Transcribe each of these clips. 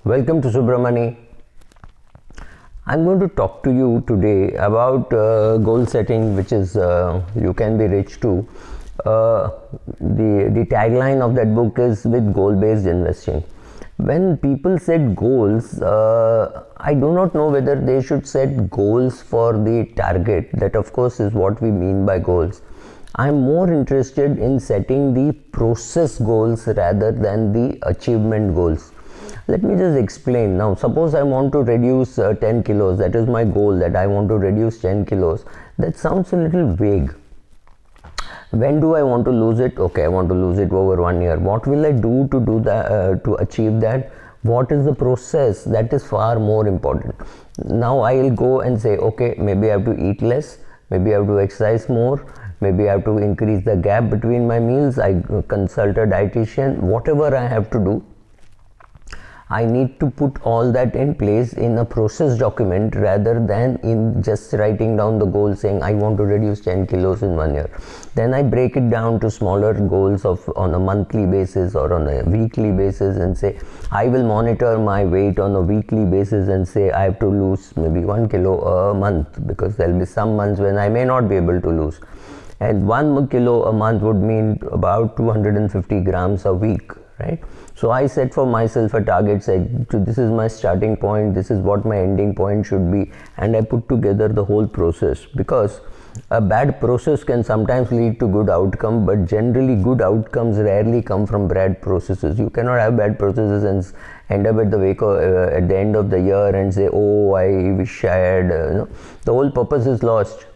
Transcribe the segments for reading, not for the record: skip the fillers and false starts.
Welcome to Subramani. I'm going to talk to you today about goal setting, which is You Can Be Rich Too. The tagline of that book is with goal-based investing. When people set goals, I do not know whether they should set goals for the target. That of course is what we mean by goals. I'm more interested in setting the process goals rather than the achievement goals. Let me just explain. Now suppose I want to reduce 10 kilos. That is my goal, that I want to reduce 10 kilos. That sounds a little vague. When do I want to lose it? Okay, I want to lose it over 1 year. What will I do to do that, to achieve that? What is the process? That is far more important. Now I will go and say, okay, maybe I have to eat less, maybe I have to exercise more, maybe I have to increase the gap between my meals, I consult a dietitian, whatever I have to do. I need to put all that in place in a process document rather than in just writing down the goal saying I want to reduce 10 kilos in 1 year. Then I break it down to smaller goals on a monthly basis or on a weekly basis and say I will monitor my weight on a weekly basis and say I have to lose maybe 1 kilo a month, because there will be some months when I may not be able to lose. And 1 kilo a month would mean about 250 grams a week. Right? So I set for myself a target, said this is my starting point, this is what my ending point should be, and I put together the whole process, because a bad process can sometimes lead to good outcome, but generally good outcomes rarely come from bad processes. You cannot have bad processes and end up at the end of the year and say, oh, I wish I had, the whole purpose is lost.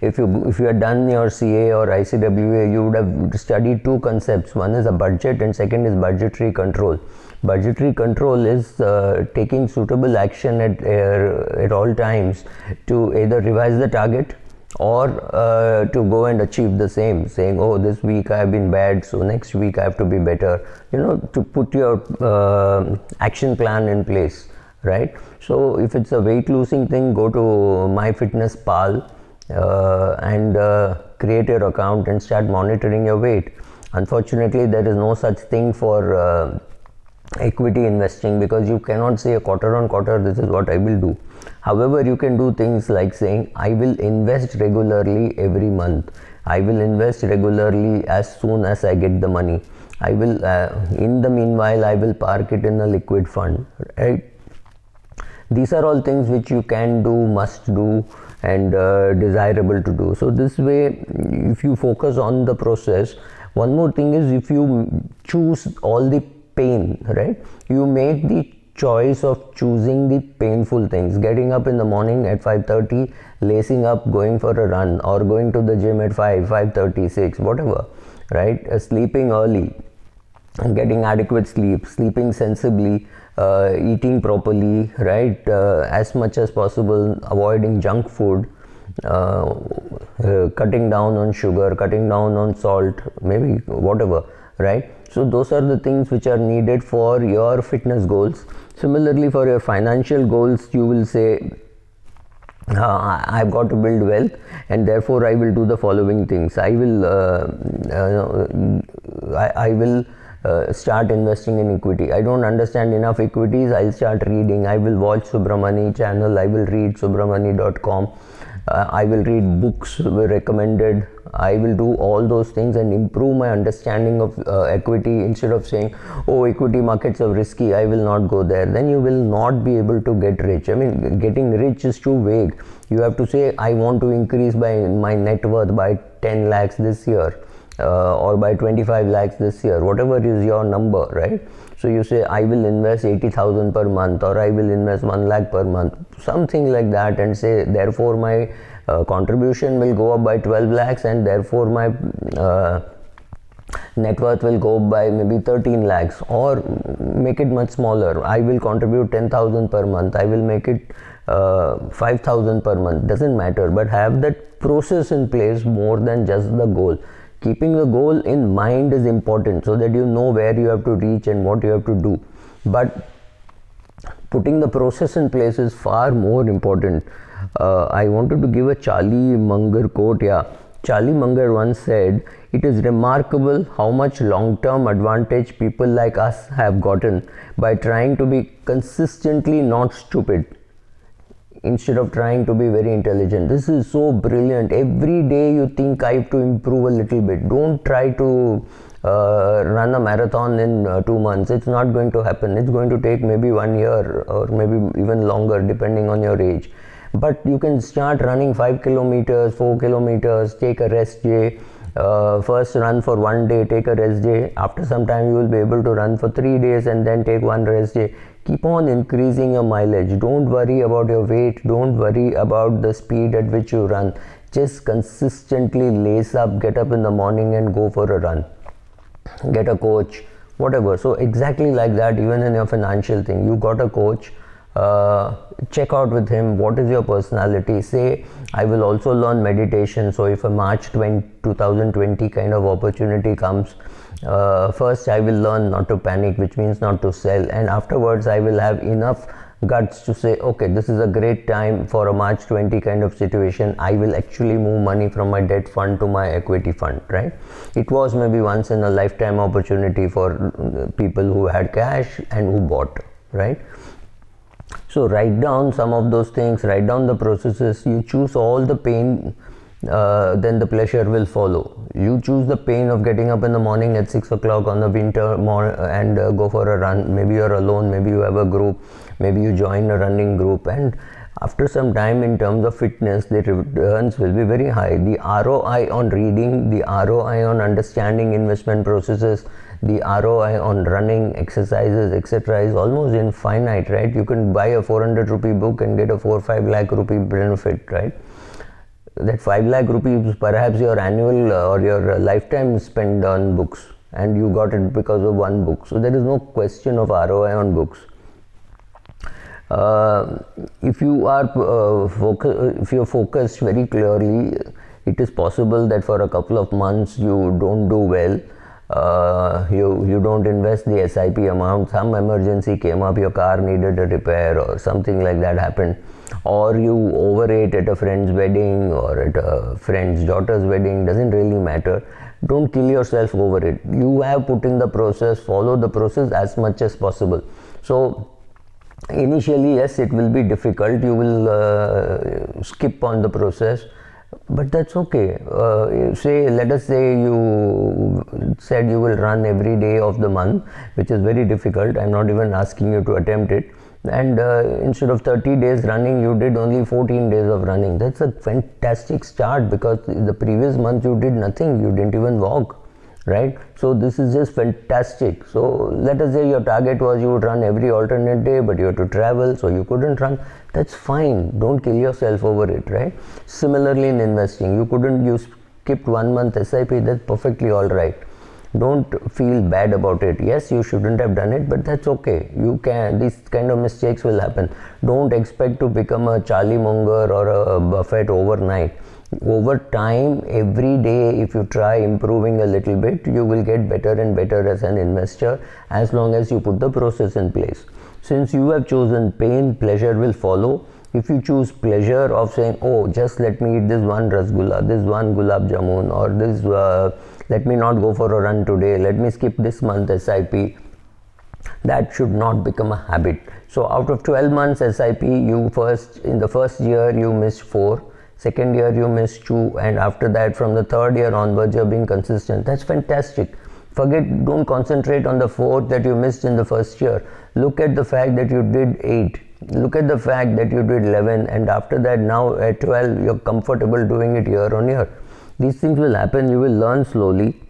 If you had done your CA or ICWA, you would have studied two concepts. One is a budget and second is budgetary control. Budgetary control is taking suitable action at all times to either revise the target or to go and achieve the same, saying, oh, this week I have been bad, so next week I have to be better, to put your action plan in place, right? So if it's a weight losing thing, go to MyFitnessPal and create your account and start monitoring your weight. Unfortunately, there is no such thing for equity investing, because you cannot say quarter on quarter this is what I will do. However, you can do things like saying I will invest regularly every month. I will invest regularly as soon as I get the money. I will in the meanwhile I will park it in a liquid fund, right? These are all things which you can do, must do, and desirable to do. So this way, if you focus on the process, one more thing is, if you choose all the pain, right, you make the choice of choosing the painful things, getting up in the morning at 5:30, lacing up, going for a run, or going to the gym at 5:30, 6, whatever, right, sleeping early and getting adequate sleep, sleeping sensibly, eating properly, right, as much as possible, avoiding junk food, cutting down on sugar, cutting down on salt, maybe whatever, right? So those are the things which are needed for your fitness goals. Similarly, for your financial goals, you will say, I've got to build wealth, and therefore I will do the following things. I will start investing in equity. I don't understand enough equities. I'll start reading. I will watch Subramani channel. I will read subramani.com. I will read books recommended. I will do all those things and improve my understanding of equity, instead of saying, oh, equity markets are risky, I will not go there. Then you will not be able to get rich. I mean, getting rich is too vague. You have to say, I want to increase my net worth by 10 lakhs this year. Or by 25 lakhs this year, whatever is your number, right? So you say, I will invest 80,000 per month, or I will invest 1 lakh per month, something like that, and say, therefore my contribution will go up by 12 lakhs, and therefore my net worth will go up by maybe 13 lakhs, or make it much smaller. I will contribute 10,000 per month, I will make it 5,000 per month, doesn't matter, but have that process in place more than just the goal. Keeping the goal in mind is important, so that you know where you have to reach and what you have to do. But putting the process in place is far more important. I wanted to give a Charlie Munger quote. Charlie Munger once said, "It is remarkable how much long-term advantage people like us have gotten by trying to be consistently not stupid instead of trying to be very intelligent." This is so brilliant. Every day you think, I have to improve a little bit. Don't try to run a marathon in 2 months. It's not going to happen. It's going to take maybe 1 year or maybe even longer depending on your age. But you can start running 5 kilometers, 4 kilometers, take a rest day. First run for 1 day, take a rest day. After some time you will be able to run for 3 days and then take 1 rest day. Keep on increasing your mileage. Don't worry about your weight. Don't worry about the speed at which you run. Just consistently lace up, get up in the morning and go for a run. Get a coach, whatever. So exactly like that, even in your financial thing, you got a coach, check out with him what is your personality. Say, I will also learn meditation. So if a March 2020 kind of opportunity comes, first I will learn not to panic, which means not to sell, and afterwards I will have enough guts to say, okay, this is a great time for a March 20 kind of situation. I will actually move money from my debt fund to my equity fund, right? It was maybe once in a lifetime opportunity for people who had cash and who bought, right? So write down some of those things, write down the processes. You choose all the pain, then the pleasure will follow. You choose the pain of getting up in the morning at 6 o'clock on the winter and go for a run. Maybe you're alone, maybe you have a group, maybe you join a running group, and after some time in terms of fitness, the returns will be very high. The ROI on reading, the ROI on understanding investment processes, the ROI on running exercises, etc. is almost infinite, right? You can buy a 400 rupee book and get a 4-5 lakh rupee benefit, right? That 5 lakh rupees perhaps your annual or your lifetime spend on books, and you got it because of one book. So there is no question of ROI on books. If you are if you're focused very clearly, it is possible that for a couple of months you don't do well. You don't invest the SIP amount, some emergency came up, your car needed a repair or something like that happened, or you overate at a friend's wedding or at a friend's daughter's wedding, doesn't really matter. Don't kill yourself over it. You have put in the process, follow the process as much as possible. So initially, yes, it will be difficult, you will skip on the process, but that's okay. Let us say you said you will run every day of the month, which is very difficult. I'm not even asking you to attempt it. And instead of 30 days running, you did only 14 days of running. That's a fantastic start, because the previous month you did nothing. You didn't even walk, right? So this is just fantastic. So let us say your target was you would run every alternate day, but you had to travel, so you couldn't run. That's fine. Don't kill yourself over it, right? Similarly in investing, you skipped 1 month SIP, that's perfectly all right. Don't feel bad about it. Yes, you shouldn't have done it, but that's okay. These kind of mistakes will happen. Don't expect to become a Charlie Munger or a Buffett overnight. Over time, every day, if you try improving a little bit, you will get better and better as an investor, as long as you put the process in place. Since you have chosen pain, pleasure will follow. If you choose pleasure of saying, oh, just let me eat this one rasgulla, this one gulab jamun, or this, let me not go for a run today, let me skip this month SIP, that should not become a habit. So out of 12 months SIP, in the first year you missed 4, second year you missed 2, and after that from the third year onwards you're being consistent. That's fantastic. Don't concentrate on the 4th that you missed in the first year. Look at the fact that you did 8. Look at the fact that you did 11, and after that now at 12 you're comfortable doing it year on year. These things will happen. You will learn slowly.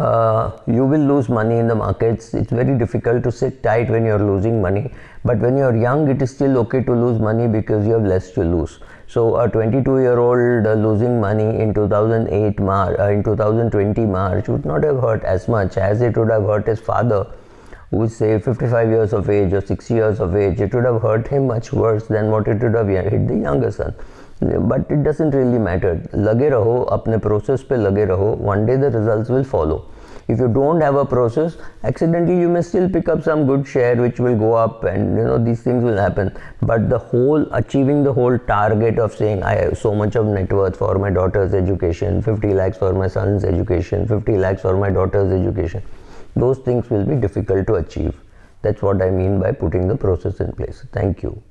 You will lose money in the markets. It's very difficult to sit tight when you're losing money, but when you're young it is still okay to lose money because you have less to lose. So a 22-year-old losing money in 2008 in 2020 March would not have hurt as much as it would have hurt his father, who is say 55 years of age or 60 years of age. It would have hurt him much worse than what it would have hit the younger son. But it doesn't really matter. लगे रहो, अपने process पे लगे रहो. One day the results will follow. If you don't have a process, accidentally you may still pick up some good share which will go up, and these things will happen. But the whole achieving the whole target of saying I have so much of net worth for my daughter's education, 50 lakhs for my son's education, 50 lakhs for my daughter's education, those things will be difficult to achieve. That's what I mean by putting the process in place. Thank you.